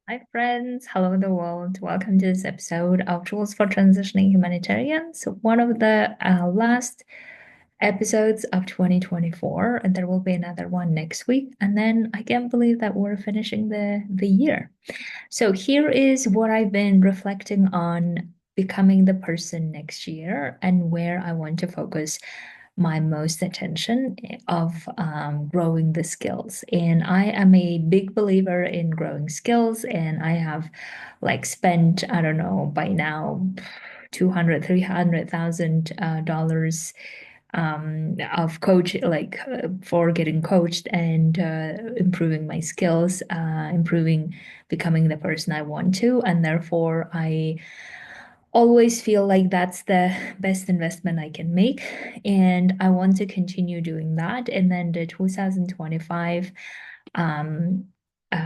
Hi, friends. Hello, the world. Welcome to this episode of Tools for Transitioning Humanitarians, one of the last episodes of 2024, and there will be another one next week. And then I can't believe that we're finishing the year. So here is what I've been reflecting on becoming the person next year and where I want to focus my most attention of growing the skills. And I am a big believer in growing skills, and I have like spent, I don't know, by now 200, $300,000 of coach for getting coached and improving my skills, improving becoming the person I want to, and therefore I always feel like that's the best investment I can make. And I want to continue doing that. And then the 2025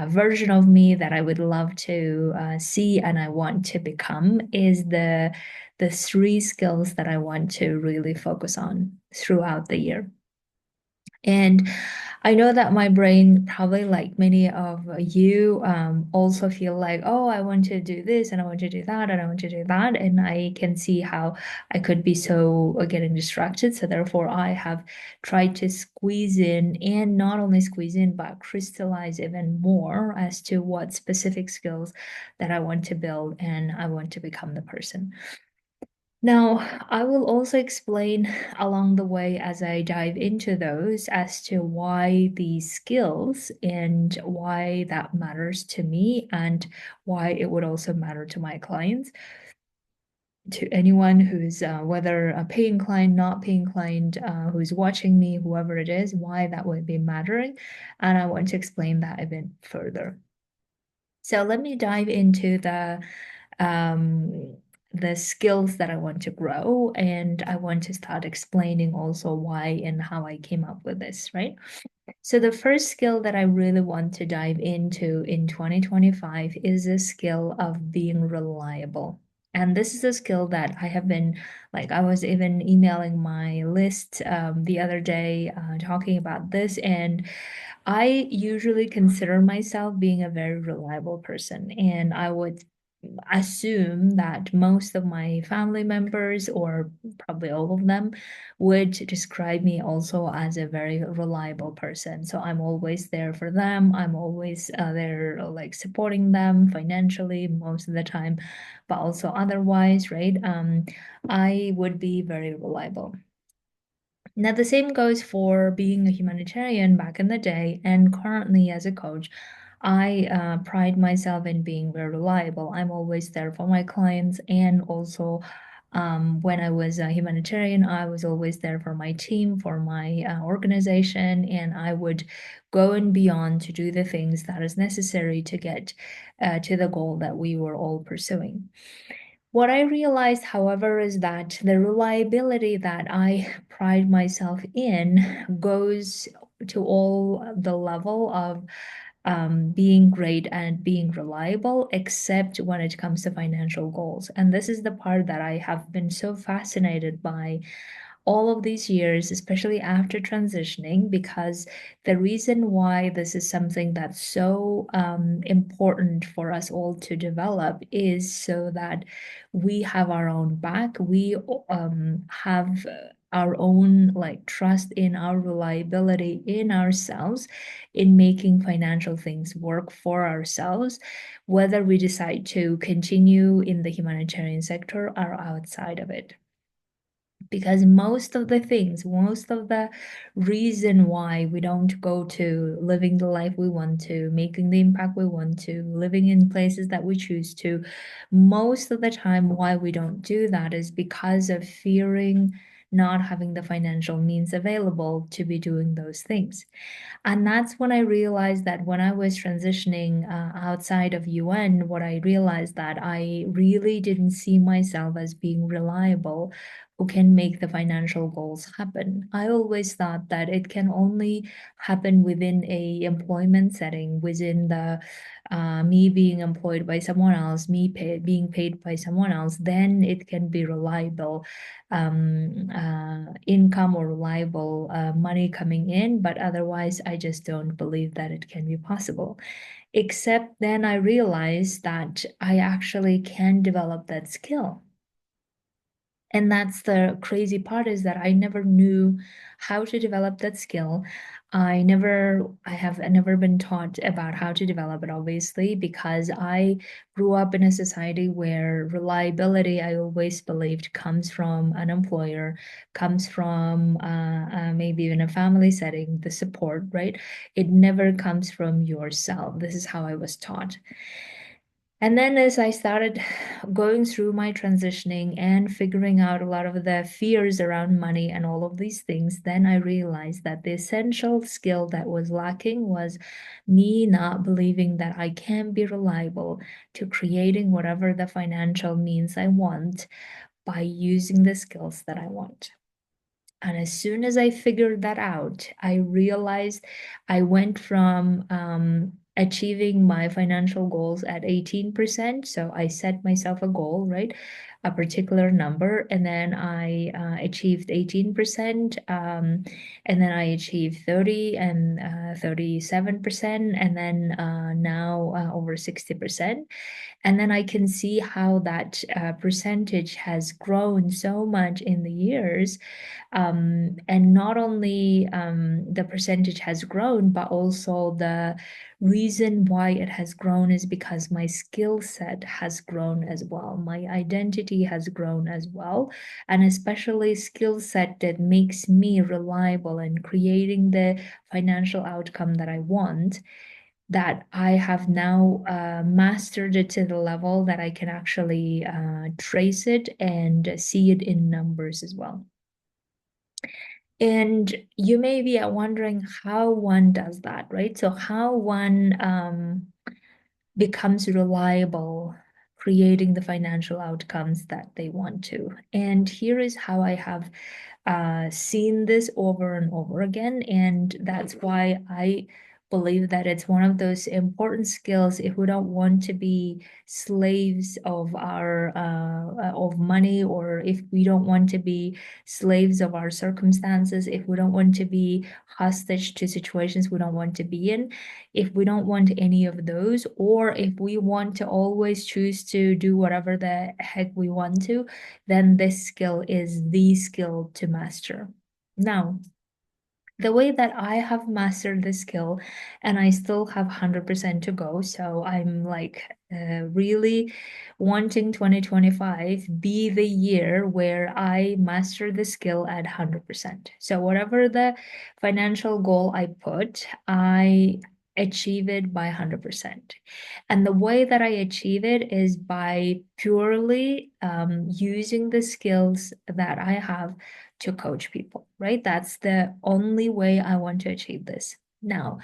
version of me that I would love to see and I want to become is the three skills that I want to really focus on throughout the year. And I know that my brain, probably like many of you, also feel like, oh, I want to do this and I want to do that and I want to do that. And I can see how I could be so getting distracted. So therefore, I have tried to squeeze in and not only squeeze in, but crystallize even more as to what specific skills that I want to build and I want to become the person. Now, I will also explain along the way as I dive into those as to why these skills and why that matters to me and why it would also matter to my clients, to anyone who's whether a paying client, not paying client, who's watching me, whoever it is, why that would be mattering. And I want to explain that a bit further. So let me dive into um, the skills that I want to grow, and I want to start explaining also why and how I came up with this, right? So the first skill that I really want to dive into in 2025 is a skill of being reliable. And this is a skill that I have been like, I was even emailing my list the other day talking about this. And I usually consider myself being a very reliable person. And I would assume that most of my family members, or probably all of them, would describe me also as a very reliable person. So I'm always there for them. I'm always there, like supporting them financially most of the time, but also otherwise, right? I would be very reliable. Now, the same goes for being a humanitarian back in the day and currently as a coach. I pride myself in being very reliable. I'm always there for my clients, and also when I was a humanitarian, I was always there for my team, for my organization, and I would go and beyond to do the things that is necessary to get to the goal that we were all pursuing. What I realized, however, is that the reliability that I pride myself in goes to all the level of being great and being reliable, except when it comes to financial goals. And this is the part that I have been so fascinated by all of these years, especially after transitioning, because the reason why this is something that's so important for us all to develop is so that we have our own back. We have our own like trust in our reliability in ourselves in making financial things work for ourselves, whether we decide to continue in the humanitarian sector or outside of it, because most of the reason why we don't go to living the life we want to, making the impact we want to, living in places that we choose to, most of the time why we don't do that is because of fearing not having the financial means available to be doing those things. And that's when I realized that when I was transitioning outside of UN, what I realized that I really didn't see myself as being reliable who can make the financial goals happen. I always thought that it can only happen within a employment setting, within the me being employed by someone else, being paid by someone else, then it can be reliable income or reliable money coming in. But otherwise, I just don't believe that it can be possible. Except then I realized that I actually can develop that skill. And that's the crazy part, is that I never knew how to develop that skill. I have never been taught about how to develop it, obviously, because I grew up in a society where reliability, I always believed, comes from an employer, comes from maybe even a family setting, the support, right? It never comes from yourself. This is how I was taught. And then as I started going through my transitioning and figuring out a lot of the fears around money and all of these things, then I realized that the essential skill that was lacking was me not believing that I can be reliable to creating whatever the financial means I want by using the skills that I want. And as soon as I figured that out, I realized I went from achieving my financial goals at 18%. So I set myself a goal, right? A particular number, and then I achieved 18%, and then I achieved 30 and 37%, and then now over 60%. And then I can see how that percentage has grown so much in the years, and not only the percentage has grown, but also the reason why it has grown is because my skill set has grown as well. My identity has grown as well. And especially skill set that makes me reliable in creating the financial outcome that I want, that I have now mastered it to the level that I can actually trace it and see it in numbers as well. And you may be wondering how one does that, right? So how one becomes reliable, creating the financial outcomes that they want to. And here is how I have seen this over and over again. And that's why I believe that it's one of those important skills if we don't want to be slaves of our of money, or if we don't want to be slaves of our circumstances, if we don't want to be hostage to situations we don't want to be in, if we don't want any of those, or if we want to always choose to do whatever the heck we want to, then this skill is the skill to master. Now, the way that I have mastered the skill, and I still have 100% to go, so I'm like really wanting 2025 be the year where I master the skill at 100%. So whatever the financial goal I put, I achieve it by 100%. And the way that I achieve it is by purely using the skills that I have to coach people, right? That's the only way I want to achieve this. Now,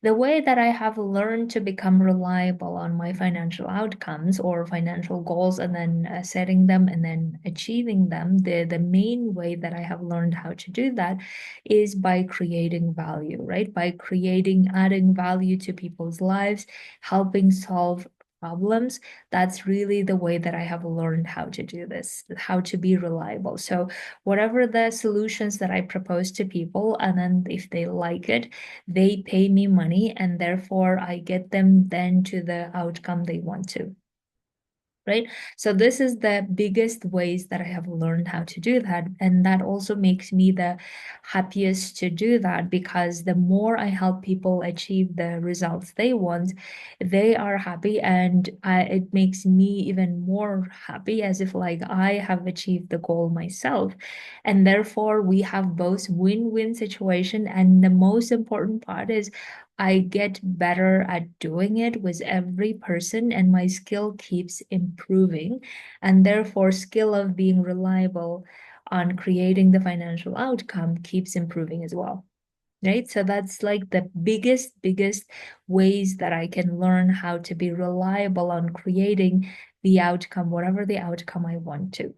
the way that I have learned to become reliable on my financial outcomes or financial goals, and then setting them and then achieving them, the main way that I have learned how to do that is by creating value, right? By creating, adding value to people's lives, helping solve problems. That's really the way that I have learned how to do this, how to be reliable. So whatever the solutions that I propose to people, and then if they like it, they pay me money, and therefore I get them then to the outcome they want to, right? So this is the biggest ways that I have learned how to do that. And that also makes me the happiest to do that, because the more I help people achieve the results they want, they are happy, and it makes me even more happy, as if like I have achieved the goal myself. And therefore we have both win-win situation. And the most important part is I get better at doing it with every person, and my skill keeps improving. And therefore, skill of being reliable on creating the financial outcome keeps improving as well. Right? So that's like the biggest ways that I can learn how to be reliable on creating the outcome, whatever the outcome I want to.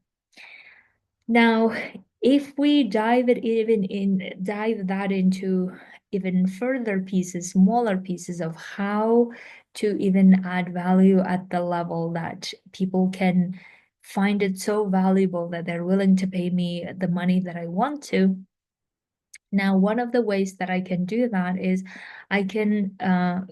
Now, if we dive that into even further pieces, smaller pieces of how to even add value at the level that people can find it so valuable that they're willing to pay me the money that I want to. Now, one of the ways that I can do that is I can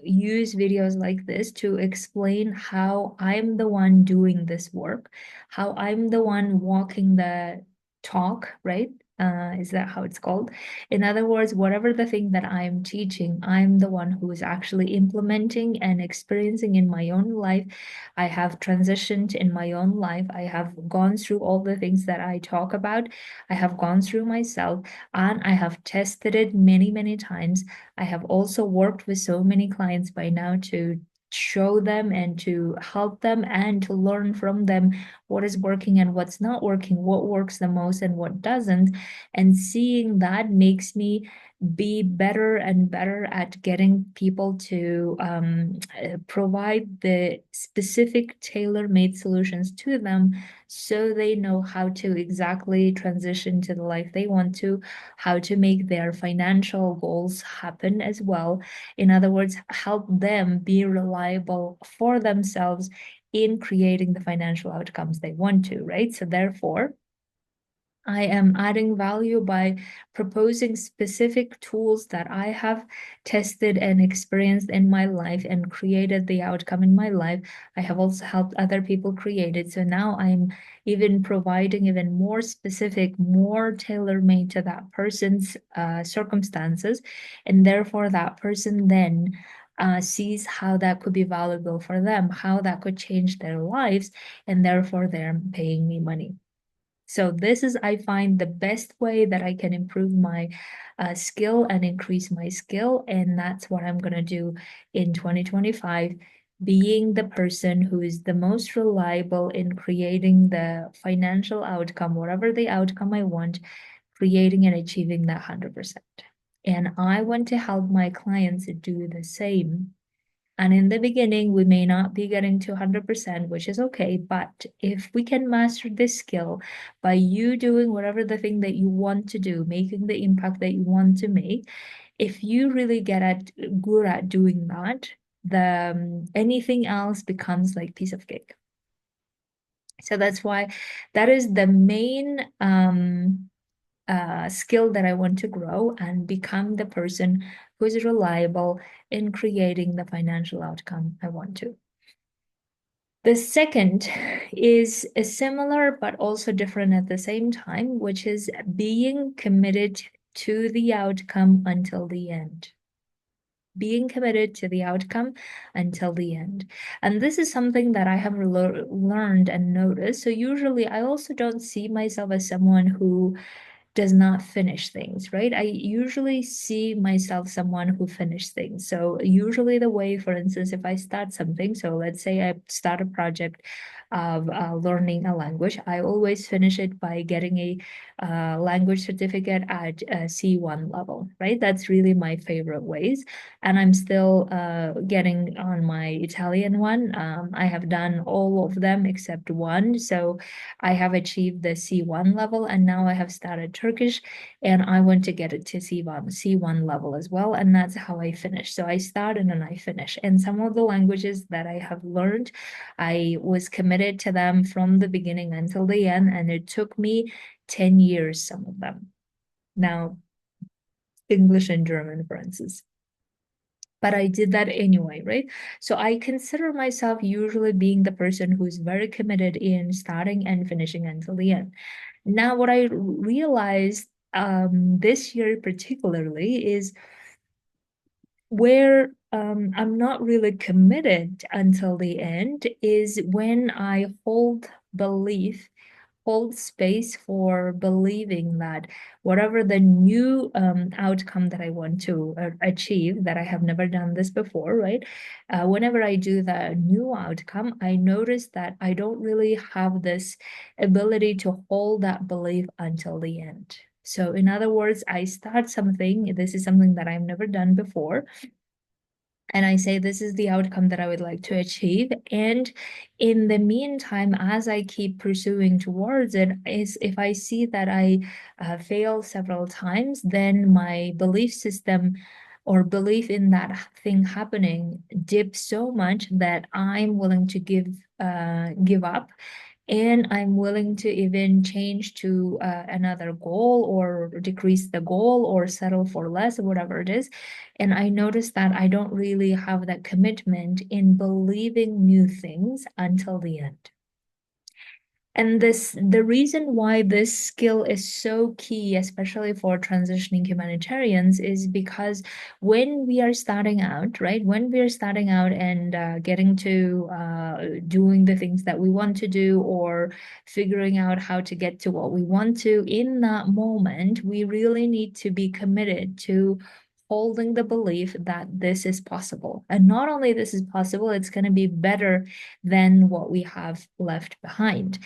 use videos like this to explain how I'm the one doing this work, how I'm the one walking the talk, right? Is that how it's called? In other words, whatever the thing that I'm teaching, I'm the one who is actually implementing and experiencing in my own life. I have transitioned in my own life. I have gone through all the things that I talk about. I have gone through myself and I have tested it many, many times. I have also worked with so many clients by now to show them and to help them and to learn from them what is working and what's not working, what works the most and what doesn't. And seeing that makes me be better and better at getting people to provide the specific tailor-made solutions to them so they know how to exactly transition to the life they want to, how to make their financial goals happen as well. In other words, help them be reliable for themselves in creating the financial outcomes they want to, right? So therefore, I am adding value by proposing specific tools that I have tested and experienced in my life and created the outcome in my life. I have also helped other people create it. So now I'm even providing even more specific, more tailor-made to that person's circumstances. And therefore, that person then sees how that could be valuable for them, how that could change their lives, and therefore they're paying me money. So this is, I find, the best way that I can improve my skill and increase my skill. And that's what I'm going to do in 2025, being the person who is the most reliable in creating the financial outcome, whatever the outcome I want, creating and achieving that 100%. And I want to help my clients do the same. And in the beginning, we may not be getting to 100%, which is okay. But if we can master this skill by you doing whatever the thing that you want to do, making the impact that you want to make, if you really good at doing that, the anything else becomes like piece of cake. So that's why that is the main skill that I want to grow and become the person who is reliable in creating the financial outcome I want to. The second is a similar but also different at the same time, which is being committed to the outcome until the end. Being committed to the outcome until the end. And this is something that I have learned and noticed. So usually I also don't see myself as someone who does not finish things, right? I usually see myself someone who finishes things. So usually the way, for instance, if I start something, so let's say I start a project of learning a language, I always finish it by getting a language certificate at C1 level, right? That's really my favorite ways. And I'm still getting on my Italian one. I have done all of them except one. So I have achieved the C1 level and now I have started Turkish and I want to get it to C1 level as well. And that's how I finish. So I start and then I finish. And some of the languages that I have learned, I was committed to them from the beginning until the end. And it took me 10 years, some of them. Now, English and German, for instance. But I did that anyway, right? So I consider myself usually being the person who's very committed in starting and finishing until the end. Now, what I realized this year particularly is where I'm not really committed until the end is when I hold space for believing that whatever the new outcome that I want to achieve, that I have never done this before, right? Whenever I do the new outcome, I notice that I don't really have this ability to hold that belief until the end. So in other words, I start something, this is something that I've never done before. and I say, this is the outcome that I would like to achieve. And in the meantime, as I keep pursuing towards it, is if I see that I fail several times, then my belief system or belief in that thing happening dips so much that I'm willing to give up, and I'm willing to even change to another goal or decrease the goal or settle for less or whatever it is. And I noticed that I don't really have that commitment in believing new things until the end. And the reason why this skill is so key, especially for transitioning humanitarians, is because when we are starting out, right? When we are starting out and getting to doing the things that we want to do or figuring out how to get to what we want to, in that moment, we really need to be committed to holding the belief that this is possible. And not only this is possible, it's going to be better than what we have left behind.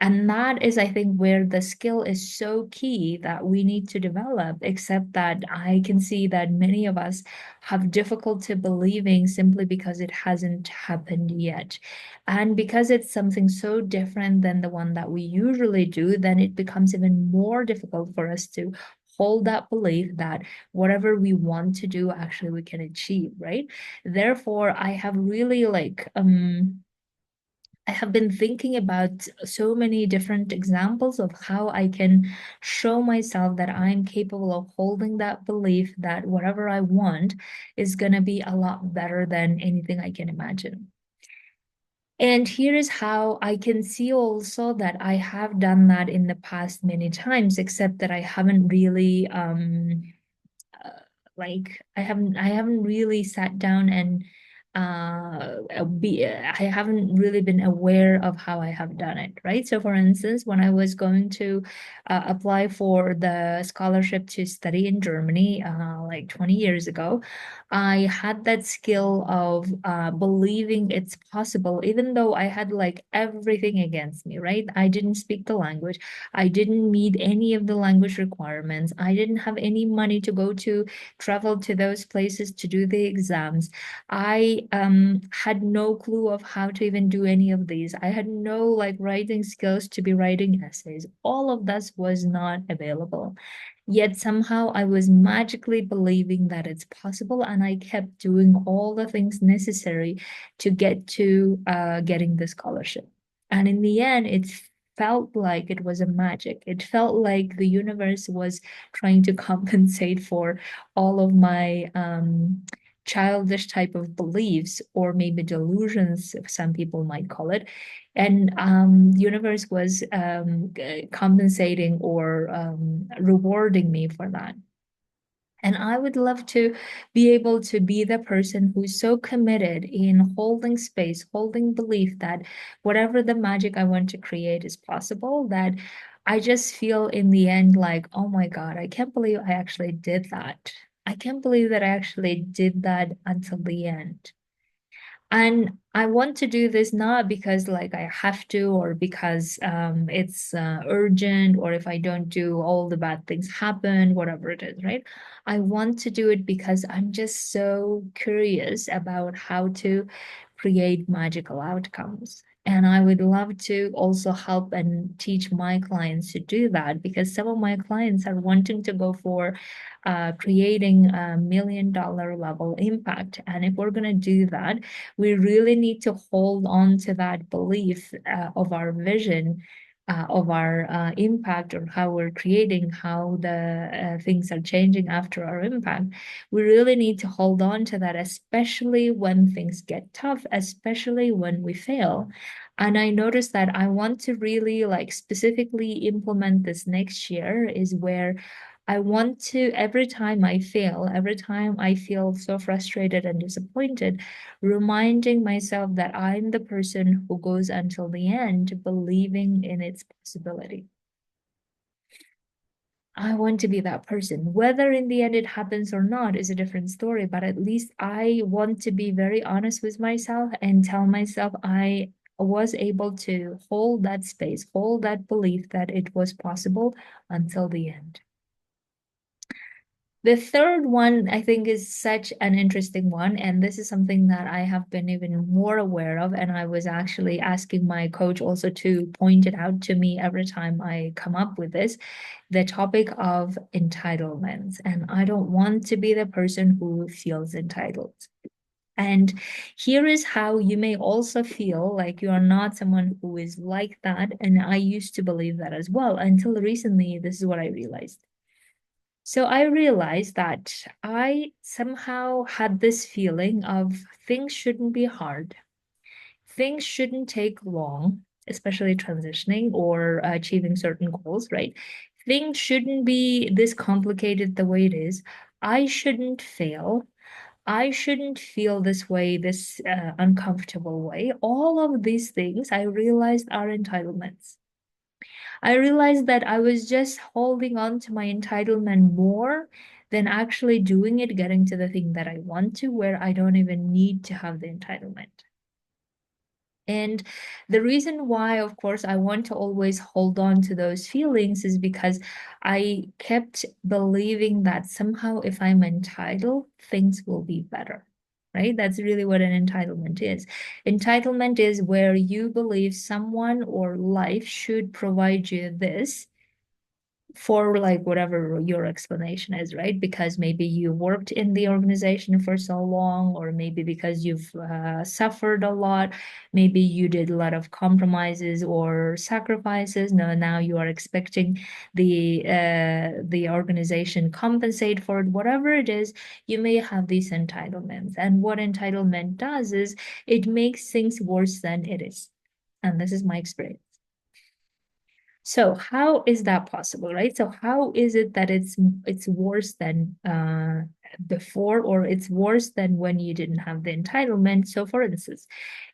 And that is, I think, where the skill is so key that we need to develop, except that I can see that many of us have difficulty believing simply because it hasn't happened yet. And because it's something so different than the one that we usually do, then it becomes even more difficult for us to hold that belief that whatever we want to do, actually we can achieve, right? Therefore, I have really I have been thinking about so many different examples of how I can show myself that I'm capable of holding that belief that whatever I want is going to be a lot better than anything I can imagine. And here is how I can see also that I have done that in the past many times, except that I haven't really uh, I haven't really sat down and I haven't really been aware of how I have done it, right? So for instance, when I was going to apply for the scholarship to study in Germany like 20 years ago, I had that skill of believing it's possible, even though I had like everything against me, right? I didn't speak the language. I didn't meet any of the language requirements. I didn't have any money to go to travel to those places to do the exams. I had no clue of how to even do any of these. I had no like writing skills to be writing essays. All of this was not available. Yet somehow I was magically believing that it's possible, and I kept doing all the things necessary to get to getting the scholarship. And in the end, it felt like it was a magic. It felt like the universe was trying to compensate for all of my childish type of beliefs, or maybe delusions, if some people might call it. And the universe was compensating or rewarding me for that. And I would love to be able to be the person who's so committed in holding space, holding belief that whatever the magic I want to create is possible, that I just feel in the end like, oh my God, I can't believe I actually did that. I can't believe that I actually did that until the end. And I want to do this not because like I have to, or because it's urgent, or if I don't do, all the bad things happen, whatever it is, right? I want to do it because I'm just so curious about how to create magical outcomes. And I would love to also help and teach my clients to do that, because some of my clients are wanting to go for creating a $1 million level impact. And if we're going to do that, we really need to hold on to that belief of our vision, of our impact, or how we're creating, how the things are changing after our impact. We really need to hold on to that, especially when things get tough, especially when we fail. And I noticed that I want to really like specifically implement this next year, is where I want to, every time I fail, every time I feel so frustrated and disappointed, reminding myself that I'm the person who goes until the end, believing in its possibility. I want to be that person. Whether in the end it happens or not is a different story, but at least I want to be very honest with myself and tell myself I was able to hold that space, hold that belief that it was possible until the end. The third one, I think, is such an interesting one. And this is something that I have been even more aware of. And I was actually asking my coach also to point it out to me every time I come up with this, the topic of entitlements. And I don't want to be the person who feels entitled. And here is how you may also feel like you are not someone who is like that. And I used to believe that as well until recently. This is what I realized. So I realized that I somehow had this feeling of things shouldn't be hard. Things shouldn't take long, especially transitioning or achieving certain goals, right? Things shouldn't be this complicated the way it is. I shouldn't fail. I shouldn't feel this way, this uncomfortable way. All of these things I realized are entitlements. I realized that I was just holding on to my entitlement more than actually doing it, getting to the thing that I want to, where I don't even need to have the entitlement. And the reason why, of course, I want to always hold on to those feelings is because I kept believing that somehow if I'm entitled, things will be better, right? That's really what an entitlement is. Entitlement is where you believe someone or life should provide you this for like whatever your explanation is, right? Because maybe you worked in the organization for so long, or maybe because you've suffered a lot, maybe you did a lot of compromises or sacrifices. Now you are expecting the organization compensate for it. Whatever it is, you may have these entitlements, and what entitlement does is it makes things worse than it is, and this is my experience. So how is that possible, right? So how is it that it's worse than before, or it's worse than when you didn't have the entitlement? So for instance,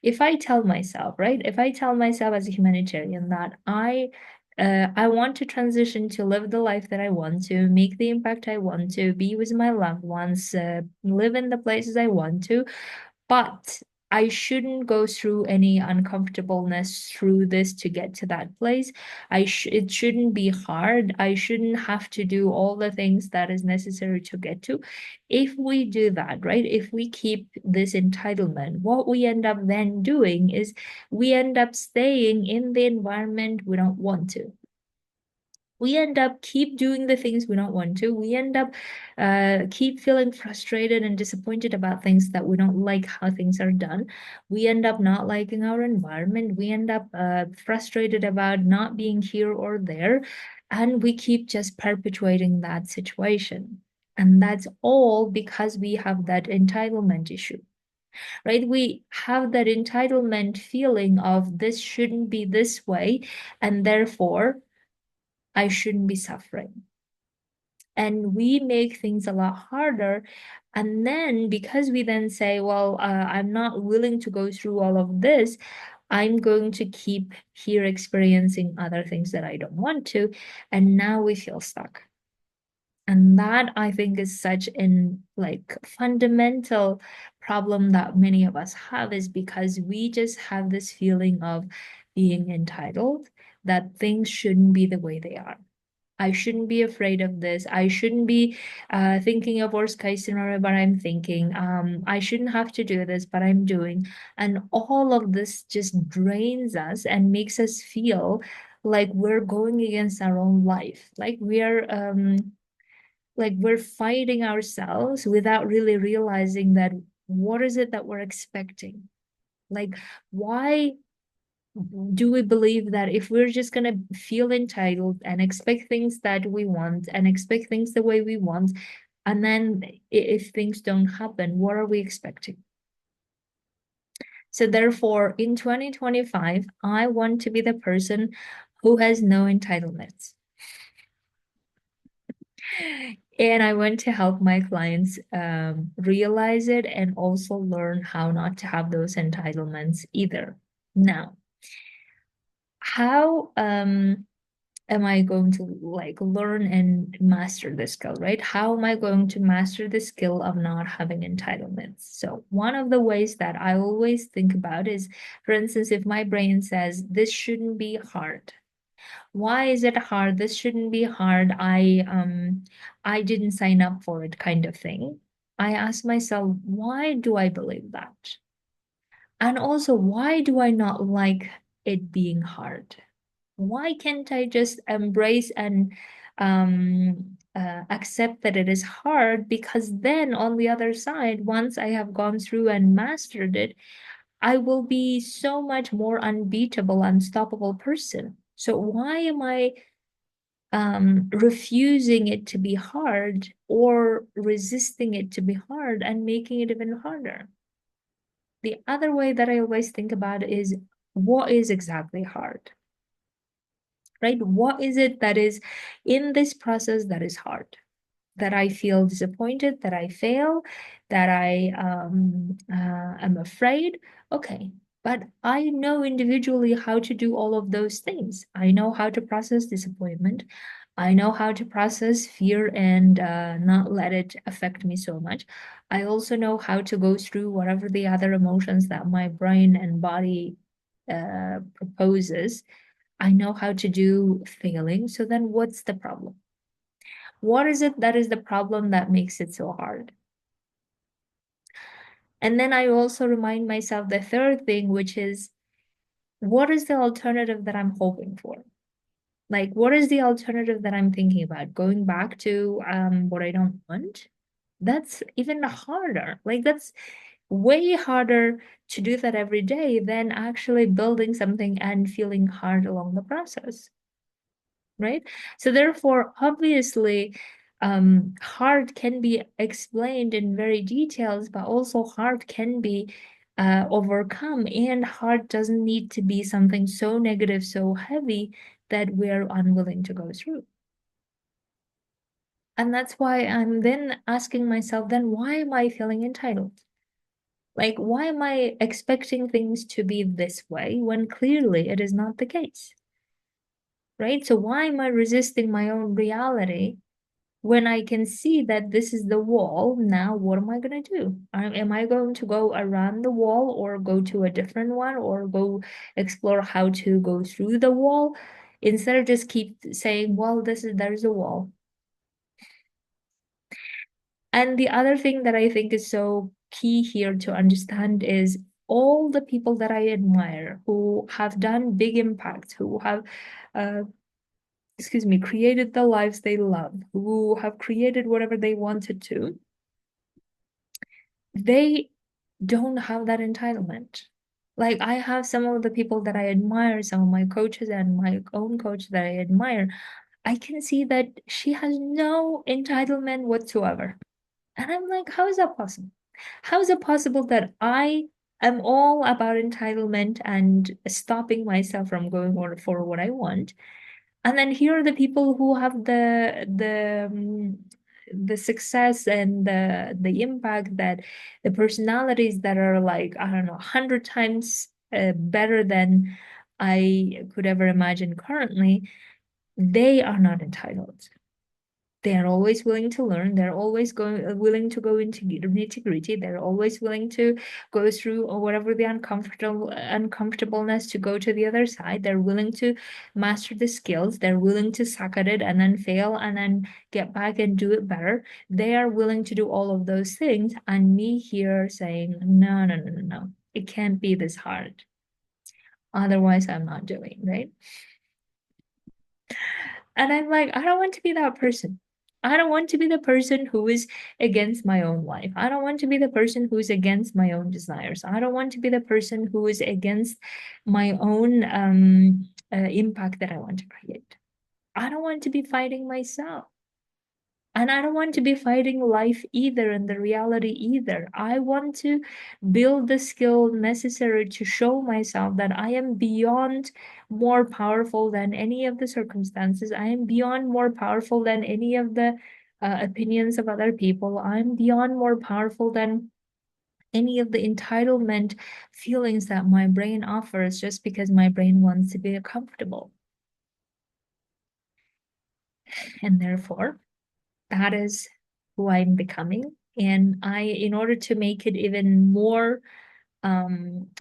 if I tell myself, right, if I tell myself as a humanitarian that I want to transition to live the life that I want to, make the impact I want to, be with my loved ones, live in the places I want to, but I shouldn't go through any uncomfortableness through this to get to that place. It shouldn't be hard. I shouldn't have to do all the things that is necessary to get to. If we do that, right? If we keep this entitlement, what we end up then doing is we end up staying in the environment we don't want to. We end up keep doing the things we don't want to. We end up keep feeling frustrated and disappointed about things that we don't like how things are done. We end up not liking our environment. We end up frustrated about not being here or there, and we keep just perpetuating that situation. And that's all because we have that entitlement issue, right? We have that entitlement feeling of this shouldn't be this way, and therefore I shouldn't be suffering. And we make things a lot harder. And then because we then say, well, I'm not willing to go through all of this, I'm going to keep here experiencing other things that I don't want to. And now we feel stuck. And that I think is such an like fundamental problem that many of us have, is because we just have this feeling of being entitled, that things shouldn't be the way they are. I shouldn't be afraid of this. I shouldn't be thinking of worst case scenario, but I'm thinking. I shouldn't have to do this, but I'm doing. And all of this just drains us and makes us feel like we're going against our own life. Like we're fighting ourselves without really realizing that what is it that we're expecting? Like, why do we believe that if we're just going to feel entitled and expect things that we want and expect things the way we want, and then if things don't happen, what are we expecting? So therefore, in 2025, I want to be the person who has no entitlements. And I want to help my clients realize it and also learn how not to have those entitlements either. Now, how am I going to like learn and master this skill, right? How am I going to master the skill of not having entitlements? So one of the ways that I always think about is, for instance, if my brain says this shouldn't be hard, Why is it hard? This shouldn't be hard. I didn't sign up for it kind of thing. I ask myself, why do I believe that? And also, why do I not like it being hard? Why can't I just embrace and accept that it is hard? Because then on the other side, once I have gone through and mastered it, I will be so much more unbeatable, unstoppable person. So why am I refusing it to be hard or resisting it to be hard and making it even harder? The other way that I always think about is, what is exactly hard, right? What is it that is in this process that is hard? That I feel disappointed, that I fail, that I am afraid. Okay, but I know individually how to do all of those things. I know how to process disappointment. I know how to process fear and not let it affect me so much. I also know how to go through whatever the other emotions that my brain and body proposes. I know how to do failing. So then what's the problem? What is it that is the problem that makes it so hard? And then I also remind myself the third thing, which is, what is the alternative that I'm hoping for? Like, what is the alternative that I'm thinking about? Going back to what I don't want? That's even harder. Like, that's way harder to do that every day than actually building something and feeling hard along the process, right? So therefore, obviously, heart can be explained in very details, but also heart can be overcome, and heart doesn't need to be something so negative, so heavy that we're unwilling to go through. And that's why I'm then asking myself, then why am I feeling entitled? Like, why am I expecting things to be this way when clearly it is not the case? Right? So why am I resisting my own reality when I can see that this is the wall? Now, what am I going to do? Am I going to go around the wall or go to a different one or go explore how to go through the wall instead of just keep saying, well, there's a wall. And the other thing that I think is so key here to understand is all the people that I admire who have done big impacts, who have uh, created the lives they love, who have created whatever they wanted to, they don't have that entitlement. Like, I have some of the people that I admire, some of my coaches and my own coach that I admire. I can see that she has no entitlement whatsoever. And I'm like, how is that possible? How is it possible that I am all about entitlement and stopping myself from going for what I want? And then here are the people who have the success and the impact, that the personalities that are like, I don't know, 100 times better than I could ever imagine currently. They are not entitled. They are always willing to learn. They're always willing to go into nitty-gritty. They're always willing to go through or whatever the uncomfortableness to go to the other side. They're willing to master the skills. They're willing to suck at it and then fail and then get back and do it better. They are willing to do all of those things. And me here saying, no, no, no, no, no. It can't be this hard. Otherwise, I'm not doing, right? And I'm like, I don't want to be that person. I don't want to be the person who is against my own life. I don't want to be the person who is against my own desires. I don't want to be the person who is against my own impact that I want to create. I don't want to be fighting myself. And I don't want to be fighting life either and the reality either. I want to build the skill necessary to show myself that I am beyond more powerful than any of the circumstances. I am beyond more powerful than any of the opinions of other people. I'm beyond more powerful than any of the entitlement feelings that my brain offers just because my brain wants to be comfortable. And therefore, that is who I'm becoming. And in order to make it even more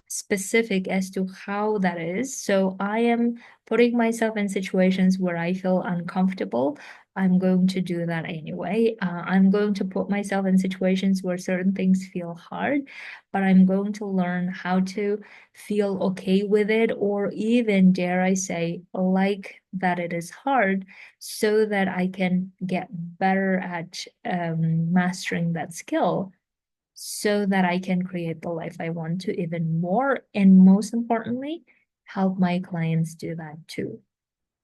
specific as to how that is. So I am putting myself in situations where I feel uncomfortable. I'm going to do that anyway. I'm going to put myself in situations where certain things feel hard, but I'm going to learn how to feel okay with it, or even, dare I say, like that it is hard, so that I can get better at mastering that skill, so that I can create the life I want to even more. And most importantly, help my clients do that too.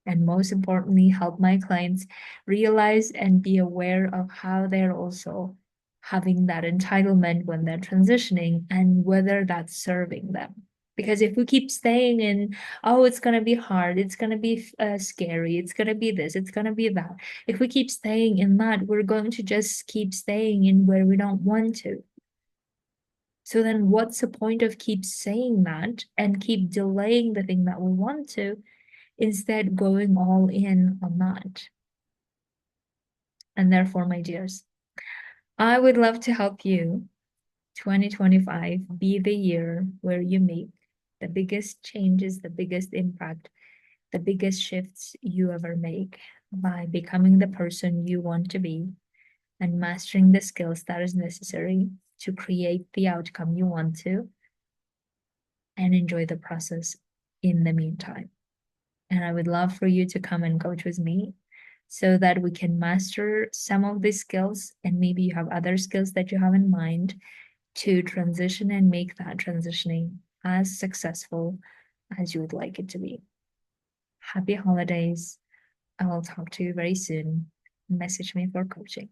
And most importantly, help my clients realize and be aware of how they're also having that entitlement when they're transitioning, and whether that's serving them. Because if we keep staying in, oh, it's going to be hard, it's going to be scary, it's going to be this, it's going to be that. If we keep staying in that, we're going to just keep staying in where we don't want to. So then what's the point of keep saying that and keep delaying the thing that we want to, instead going all in on that? And therefore, my dears, I would love to help you 2025 be the year where you make the biggest changes, the biggest impact, the biggest shifts you ever make, by becoming the person you want to be and mastering the skills that is necessary to create the outcome you want to, and enjoy the process in the meantime. And I would love for you to come and coach with me, so that we can master some of these skills, and maybe you have other skills that you have in mind, to transition and make that transitioning as successful as you would like it to be. Happy holidays. I will talk to you very soon. Message me for coaching.